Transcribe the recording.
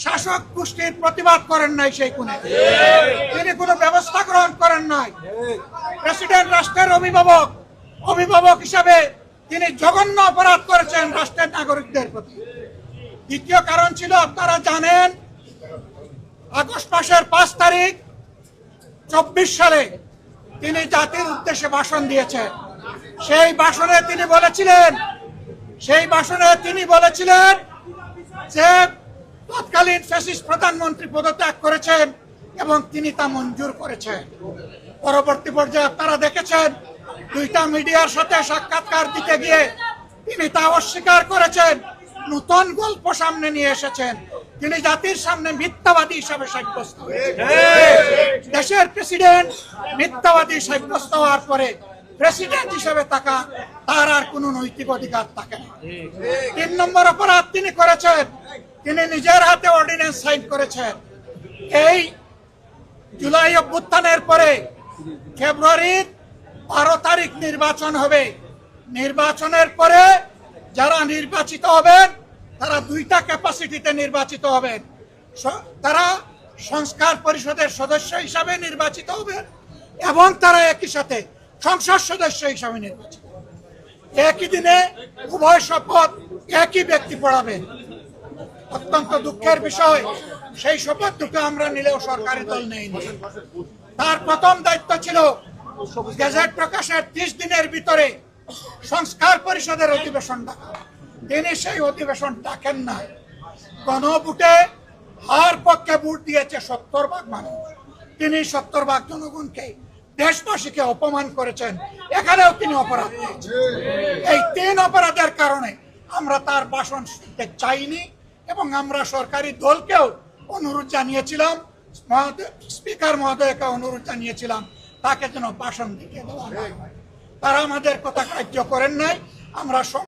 শাসক গোষ্ঠীর প্রতিবাদ করেন নাই, সেই কোণে তিনি কোনো ব্যবস্থা গ্রহণ করেন নাই। প্রেসিডেন্ট রাষ্ট্রের অভিভাবক হিসাবে তিনি জঘন্য অপরাধ করেছেন রাষ্ট্রের নাগরিকদের প্রতি। দ্বিতীয় কারণ ছিল, আপনারা জানেন, আগস্ট মাসের 5 তারিখ 24 সালে তিনি জাতির উদ্দেশ্যে ভাষণ দিয়েছেন। সেই ভাষণে তিনি বলেছিলেন যে তৎকালীন ফ্যাসিস্ট প্রধানমন্ত্রী পদত্যাগ করেছেন এবং তিনি তা মঞ্জুর করেছেন। পরবর্তী পর্যায়ে আপনারা দেখেছেন, 2টা মিডিয়ার সাথে সাক্ষাৎকার দিতে গিয়ে তিনি তা অস্বীকার করেছেন, নতুন গল্প সামনে নিয়ে এসেছেন। তিনি জাতির সামনে মিথ্যাবাদী হিসাবে সাব্যস্ত হয়েছেন। দেশের প্রেসিডেন্ট মিথ্যাবাদী সাব্যস্ত হওয়ার পরে প্রেসিডেন্ট হিসেবে তার আর কোনো নৈতিক অধিকার থাকে না। 3 নম্বর অপরাধ তিনি করেছেন, তিনি নিজের হাতে অর্ডিন্যান্স সাইন করেছেন। এই জুলাই অভ্যুত্থানের পরে ফেব্রুয়ারির 12 তারিখ নির্বাচন হবে। নির্বাচনের পরে যারা নির্বাচিত হবেন তারা 2টা ক্যাপাসিটিতে নির্বাচিত হবেন। তারা সংস্কার পরিষদের সদস্য হিসাবে নির্বাচিত হবেন এবং তারা একই সাথে সংসদ সদস্য হিসাবে নির্বাচিত হবেন। একই দিনে উভয় শপথ একই ব্যক্তি পড়াবেন। অত্যন্ত দুঃখের বিষয়, সেই শপথ দুটো আমরা নিলেও সরকারি দল নেয়নি। তার প্রথম দায়িত্ব ছিল গেজেট প্রকাশের 30 দিনের ভিতরে সংস্কার পরিষদের অধিবেশন ডাকা। তিনি সেই অধিবেশন ডাকেন নাই। গণভোটে হার পক্ষে ভোট দিয়েছে 70% মানুষ। তিনি 70% জনগণকে, দেশবাসীকে অপমান করেছেন। এখানেও তিনি অপরাধ করেছেন। এই 3 অপরাধের কারণে আমরা তার ভাষণ শুনতে চাইনি এবং আমরা সরকারি দলকেও অনুরোধ জানিয়েছিলাম, স্পিকার মহোদয়কে অনুরোধ জানিয়েছিলাম তাকে যেন ভাষণ দিতে দেওয়া হয়। তারা আমাদের কথা কার্য করেন নাই। আমরা